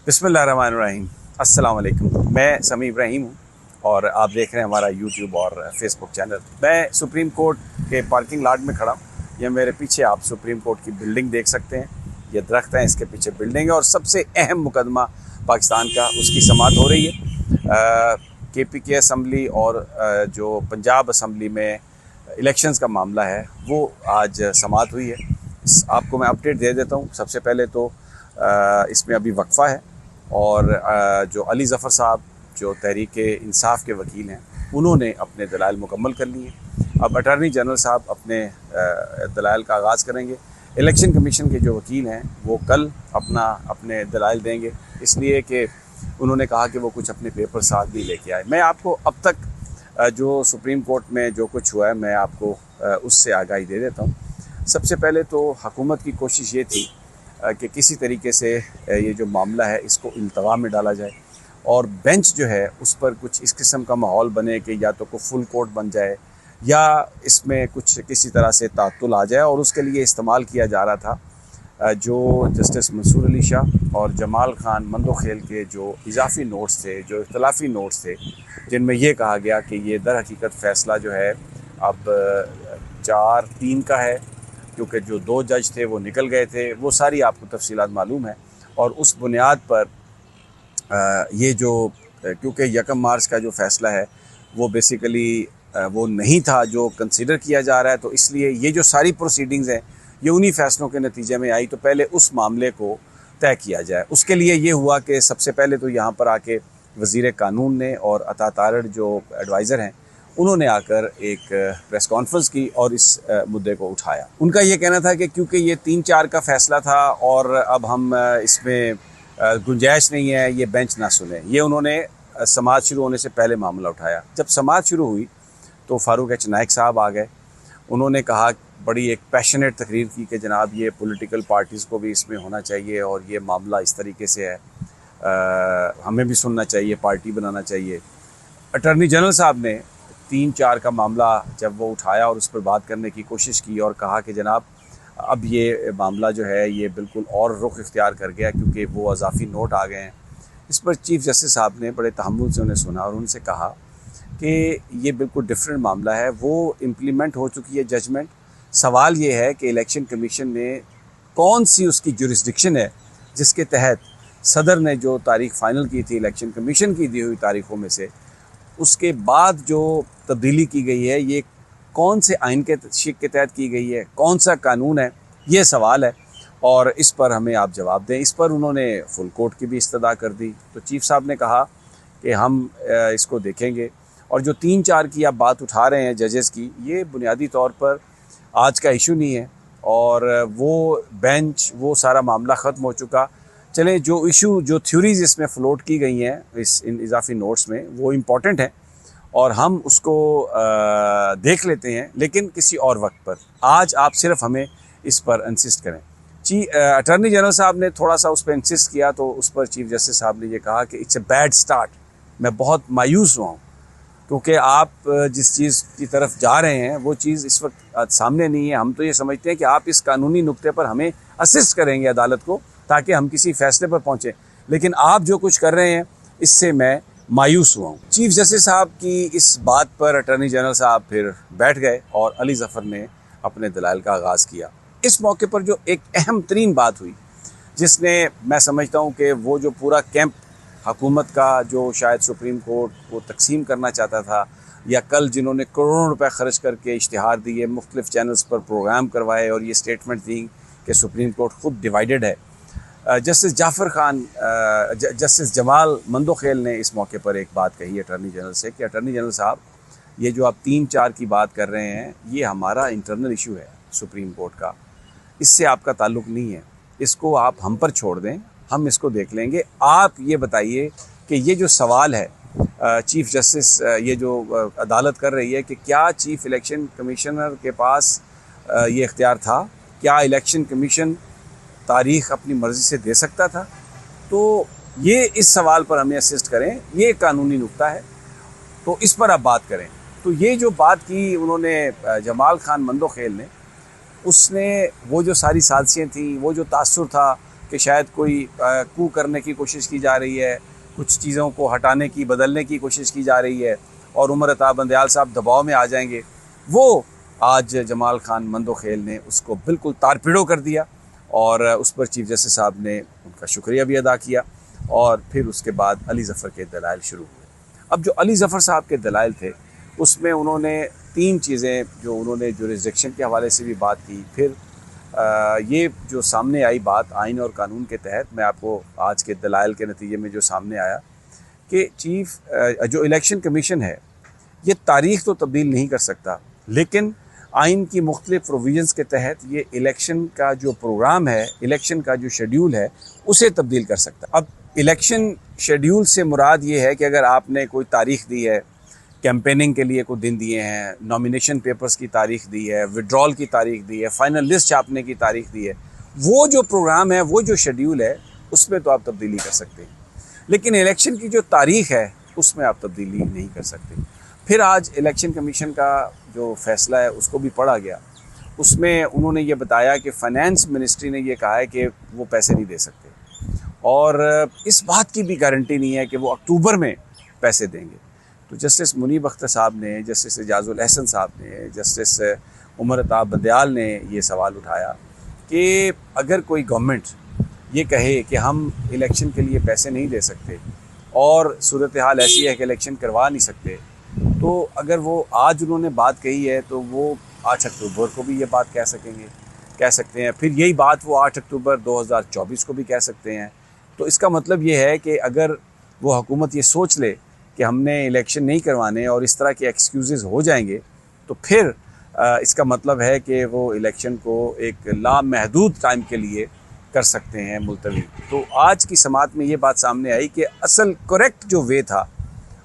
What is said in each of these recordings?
बिस्मिल्लाहिर्रहमानिर्रहीम। अस्सलाम वालेकुम। मैं समी इब्राहिम हूँ और आप देख रहे हैं हमारा यूट्यूब और फेसबुक चैनल। मैं सुप्रीम कोर्ट के पार्किंग लॉट में खड़ा हूँ। ये मेरे पीछे आप सुप्रीम कोर्ट की बिल्डिंग देख सकते हैं। ये दरख्त हैं, इसके पीछे बिल्डिंग है और सबसे अहम मुकदमा पाकिस्तान का, उसकी समाअत हो रही है। KPK असम्बली और जो पंजाब असम्बली में इलेक्शंस का मामला है वो आज समाअत हुई है। आपको मैं अपडेट दे देता हूँ। सबसे पहले तो इसमें अभी वक्फ़ा है और जो अली ज़फ़र साहब जो तहरीक इंसाफ के वकील हैं उन्होंने अपने दलाइल मुकम्मल कर लिए। अब अटॉर्नी जनरल साहब अपने दलाइल का आगाज़ करेंगे। इलेक्शन कमीशन के जो वकील हैं वो कल अपने दलाइल देंगे, इसलिए कि उन्होंने कहा कि वो कुछ अपने पेपर साथ भी लेके आए। मैं आपको अब तक जो सुप्रीम कोर्ट में जो कुछ हुआ है मैं आपको उससे आगाही दे देता हूँ। सबसे पहले तो हुकूमत की कोशिश ये थी कि किसी तरीके से ये जो मामला है इसको इल्तवा में डाला जाए और बेंच जो है उस पर कुछ इस किस्म का माहौल बने कि या तो कोई फुल कोर्ट बन जाए या इसमें कुछ किसी तरह से तातुल आ जाए, और उसके लिए इस्तेमाल किया जा रहा था जो जस्टिस मंसूर अली शाह और जमाल खान मंदोखेल के जो इजाफी नोट्स थे, जो इख्तलाफी नोट्स थे, जिनमें यह कहा गया कि ये दर हकीकत फ़ैसला जो है अब 4-3 का है, क्योंकि जो 2 जज थे वो निकल गए थे। वो सारी आपको तफसीलात मालूम है और उस बुनियाद पर ये जो क्योंकि 1 मार्च का जो फ़ैसला है वो बेसिकली वो नहीं था जो कंसिडर किया जा रहा है, तो इसलिए ये जो सारी प्रोसीडिंग्स हैं ये उन्हीं फ़ैसलों के नतीजे में आई। तो पहले उस मामले को तय किया जाए। उसके लिए ये हुआ कि सबसे पहले तो यहाँ पर आके वज़ीर कानून ने और अता तारड़ जो एडवाइज़र हैं उन्होंने आकर एक प्रेस कॉन्फ्रेंस की और इस मुद्दे को उठाया। उनका ये कहना था कि क्योंकि ये 3-4 का फ़ैसला था और अब हम इसमें गुंजाइश नहीं है ये बेंच ना सुने, ये उन्होंने समाअत शुरू होने से पहले मामला उठाया। जब समाअत शुरू हुई तो फ़ारूक एच नाइक साहब आ गए। उन्होंने कहा, बड़ी एक पैशनेट तकरीर की कि जनाब ये पॉलिटिकल पार्टीज़ को भी इसमें होना चाहिए और ये मामला इस तरीके से है, हमें भी सुनना चाहिए, पार्टी बनाना चाहिए। अटॉर्नी जनरल साहब ने 3-4 का मामला जब वो उठाया और उस पर बात करने की कोशिश की और कहा कि जनाब अब ये मामला जो है ये बिल्कुल और रुख इख्तियार कर गया क्योंकि वो अजाफी नोट आ गए हैं। इस पर चीफ़ जस्टिस साहब ने बड़े तहम्मुल से उन्हें सुना और उनसे कहा कि ये बिल्कुल डिफरेंट मामला है, वो इम्प्लीमेंट हो चुकी है जजमेंट। सवाल ये है कि इलेक्शन कमीशन ने कौन सी उसकी जुरिस्डिक्शन है जिसके तहत सदर ने जो तारीख फ़ाइनल की थी इलेक्शन कमीशन की दी हुई तारीख़ों में से, उसके बाद जो तब्दीली की गई है ये कौन से आइन के शिक के तहत की गई है, कौन सा कानून है, ये सवाल है और इस पर हमें आप जवाब दें। इस पर उन्होंने फुल कोर्ट की भी इस्तदा कर दी। तो चीफ़ साहब ने कहा कि हम इसको देखेंगे और जो 3-4 की आप बात उठा रहे हैं जजेस की, ये बुनियादी तौर पर आज का इशू नहीं है और वो बेंच वो सारा मामला ख़त्म हो चुका। चलें, जो इशू जो थ्योरीज़ इसमें फ़्लोट की गई हैं इन इजाफी नोट्स में वो इम्पॉर्टेंट हैं और हम उसको देख लेते हैं, लेकिन किसी और वक्त पर। आज आप सिर्फ हमें इस पर इंसिस्ट करें। अटॉर्नी जनरल साहब ने थोड़ा सा उस पर इंसिस्ट किया तो उस पर चीफ जस्टिस साहब ने ये कहा कि इट्स ए बैड स्टार्ट। मैं बहुत मायूस हुआ हूँ क्योंकि आप जिस चीज़ की तरफ जा रहे हैं वो चीज़ इस वक्त सामने नहीं है। हम तो ये समझते हैं कि आप इस कानूनी नुक्ते पर हमें असिस्ट करेंगे अदालत को ताकि हम किसी फैसले पर पहुँचें, लेकिन आप जो कुछ कर रहे हैं इससे मैं मायूस हुआ हूँ। चीफ जस्टिस साहब की इस बात पर अटॉर्नी जनरल साहब फिर बैठ गए और अली ज़फ़र ने अपने दलाइल का आगाज़ किया। इस मौके पर जो एक अहम तरीन बात हुई जिसने मैं समझता हूँ कि वो जो पूरा कैंप हुकूमत का जो शायद सुप्रीम कोर्ट को तकसीम करना चाहता था, या कल जिन्होंने करोड़ों रुपए खर्च करके इश्तिहार दिए, मुख्तलिफ़ चैनल्स पर प्रोग्राम करवाए और ये स्टेटमेंट दी कि सुप्रीम कोर्ट ख़ुद डिवाइडेड है, जस्टिस जमाल मंदोखेल ने इस मौके पर एक बात कही अटॉर्नी जनरल से कि अटॉर्नी जनरल साहब, ये जो आप 3-4 की बात कर रहे हैं ये हमारा इंटरनल इशू है सुप्रीम कोर्ट का, इससे आपका ताल्लुक़ नहीं है, इसको आप हम पर छोड़ दें, हम इसको देख लेंगे। आप ये बताइए कि ये जो सवाल है चीफ़ जस्टिस ये जो अदालत कर रही है कि क्या चीफ़ इलेक्शन कमिश्नर के पास ये इख्तियार था, क्या इलेक्शन कमीशन तारीख़ अपनी मर्ज़ी से दे सकता था? तो ये इस सवाल पर हमें असिस्ट करें, ये कानूनी नुक्ता है, तो इस पर आप बात करें। तो ये जो बात की उन्होंने जमाल खान मंदोखेल ने, उसने वो जो सारी साजिशें थी, वो जो तासुर था कि शायद कोई कू करने की कोशिश की जा रही है, कुछ चीज़ों को हटाने की, बदलने की कोशिश की जा रही है और उमर अता बंदयाल साहब दबाव में आ जाएंगे, वो आज जमाल खान मंदोखेल ने उसको बिल्कुल तारपिड़ो कर दिया और उस पर चीफ जस्टिस साहब ने उनका शुक्रिया भी अदा किया और फिर उसके बाद अली ज़फ़र के दलाइल शुरू हुए। अब जो अली ज़फ़र साहब के दलाइल थे उसमें उन्होंने 3 चीज़ें जो उन्होंने जुरिस्डिक्शन के हवाले से भी बात की, फिर ये जो सामने आई बात आइन और कानून के तहत, मैं आपको आज के दलाइल के नतीजे में जो सामने आया कि जो इलेक्शन कमीशन है ये तारीख़ तो तब्दील नहीं कर सकता, लेकिन आइन की मुख्तलिफ प्रोविजंस के तहत ये इलेक्शन का जो प्रोग्राम है, इलेक्शन का जो शेड्यूल है, उसे तब्दील कर सकता। अब इलेक्शन शेड्यूल से मुराद ये है कि अगर आपने कोई तारीख़ दी है, कैंपेनिंग के लिए कोई दिन दिए हैं, नॉमिनेशन पेपर्स की तारीख़ दी है, विड्रॉल की तारीख़ दी है, फाइनल लिस्ट छापने की तारीख़ दी है, वो जो प्रोग्राम है, वो जो शेड्यूल है, उसमें तो आप तब्दीली कर सकते हैं, लेकिन इलेक्शन की जो तारीख़ है उसमें आप तब्दीली नहीं कर सकते। फिर आज इलेक्शन कमीशन का जो फ़ैसला है उसको भी पढ़ा गया, उसमें उन्होंने ये बताया कि फ़ाइनेंस मिनिस्ट्री ने ये कहा है कि वो पैसे नहीं दे सकते और इस बात की भी गारंटी नहीं है कि वो अक्टूबर में पैसे देंगे। तो जस्टिस मुनीब अख्तर साहब ने, जस्टिस एजाजुल अहसन साहब ने, जस्टिस उमर अता बंदयाल ने ये सवाल उठाया कि अगर कोई गवर्नमेंट ये कहे कि हम इलेक्शन के लिए पैसे नहीं दे सकते और सूरत हाल ऐसी है कि इलेक्शन करवा नहीं सकते, तो अगर वो आज उन्होंने बात कही है तो वो 8 अक्टूबर को भी ये बात कह सकते हैं, फिर यही बात वो 8 अक्टूबर 2024 को भी कह सकते हैं। तो इसका मतलब ये है कि अगर वो हुकूमत ये सोच ले कि हमने इलेक्शन नहीं करवाने और इस तरह के एक्सक्यूज़ हो जाएंगे, तो फिर इसका मतलब है कि वो इलेक्शन को एक लामहदूद टाइम के लिए कर सकते हैं मुलतवी। तो आज की समात में ये बात सामने आई कि असल करेक्ट जो वे था,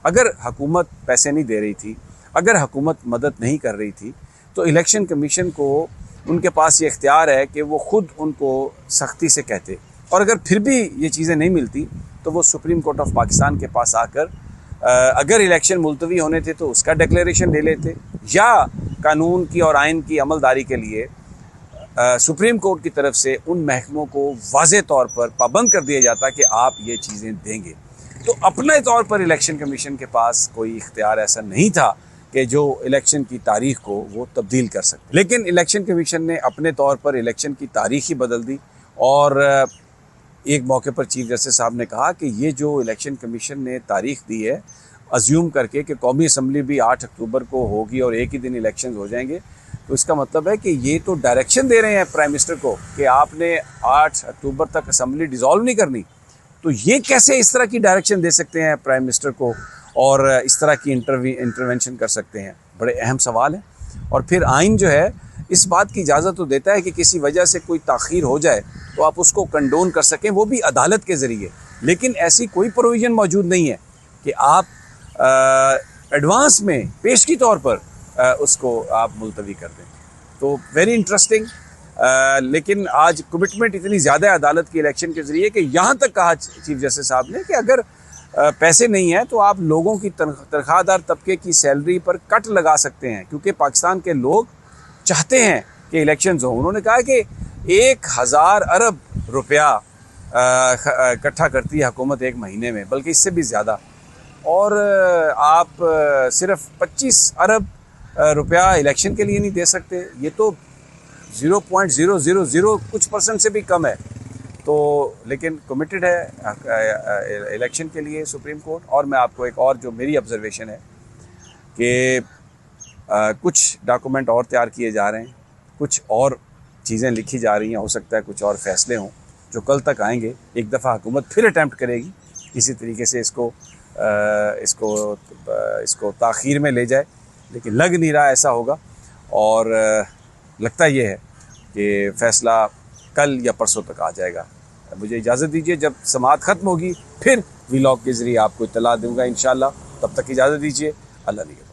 अगर हुकूमत पैसे नहीं दे रही थी, अगर हुकूमत मदद नहीं कर रही थी, तो इलेक्शन कमीशन को उनके पास ये इख्तियार है कि वो ख़ुद उनको सख्ती से कहते, और अगर फिर भी ये चीज़ें नहीं मिलती तो वो सुप्रीम कोर्ट ऑफ पाकिस्तान के पास आकर अगर इलेक्शन मुलतवी होने थे तो उसका डिक्लेरेशन ले लेते, या कानून की और आइन की अमलदारी के लिए सुप्रीम कोर्ट की तरफ से उन महकमों को वाज़े तौर पर पाबंद कर दिया जाता कि आप ये चीज़ें देंगे। तो अपने तौर पर इलेक्शन कमीशन के पास कोई इख्तियार ऐसा नहीं था कि जो इलेक्शन की तारीख़ को वो तब्दील कर सकते, लेकिन इलेक्शन कमीशन ने अपने तौर पर इलेक्शन की तारीख़ ही बदल दी। और एक मौके पर चीफ जस्टिस साहब ने कहा कि ये जो इलेक्शन कमीशन ने तारीख़ दी है अज्यूम करके कि कौमी असम्बली भी 8 अक्टूबर को होगी और एक ही दिन इलेक्शन हो जाएंगे, तो इसका मतलब है कि ये तो डायरेक्शन दे रहे हैं प्राइम मिनिस्टर को कि आपने 8 अक्टूबर तक असम्बली डिज़ोल्व नहीं करनी। तो ये कैसे इस तरह की डायरेक्शन दे सकते हैं प्राइम मिनिस्टर को और इस तरह की इंटरवेंशन कर सकते हैं, बड़े अहम सवाल है। और फिर आइन जो है इस बात की इजाज़त तो देता है कि किसी वजह से कोई ताख़ीर हो जाए तो आप उसको कंडोन कर सकें, वो भी अदालत के ज़रिए, लेकिन ऐसी कोई प्रोविज़न मौजूद नहीं है कि आप एडवांस में पेशगी तौर पर उसको आप मुलतवी कर दें। तो वेरी इंटरेस्टिंग। लेकिन आज कमिटमेंट इतनी ज़्यादा है अदालत की इलेक्शन के ज़रिए कि यहाँ तक कहा चीफ जस्टिस साहब ने कि अगर पैसे नहीं हैं तो आप लोगों की तनख्वाहदार तबके की सैलरी पर कट लगा सकते हैं, क्योंकि पाकिस्तान के लोग चाहते हैं कि इलेक्शंस हों। उन्होंने कहा कि 1000 अरब रुपया इकट्ठा करती है हुकूमत एक महीने में, बल्कि इससे भी ज़्यादा, और आप सिर्फ 25 अरब रुपया इलेक्शन के लिए नहीं दे सकते। ये तो 0.000 कुछ % से भी कम है। तो लेकिन कमिटेड है इलेक्शन के लिए सुप्रीम कोर्ट। और मैं आपको एक और जो मेरी ऑब्जर्वेशन है कि कुछ डॉक्यूमेंट और तैयार किए जा रहे हैं, कुछ और चीज़ें लिखी जा रही हैं, हो सकता है कुछ और फैसले हों जो कल तक आएंगे। एक दफ़ा हुकूमत फिर अटैम्प्ट करेगी किसी तरीके से इसको ताख़ीर में ले जाए, लेकिन लग नहीं रहा ऐसा होगा। और लगता ये है कि फ़ैसला कल या परसों तक आ जाएगा। मुझे इजाज़त दीजिए, जब समाअत ख़त्म होगी फिर व्लॉग के ज़रिए आपको इत्तला दूँगा इंशाअल्लाह। तब तक इजाज़त दीजिए, अल्लाह निगहबान।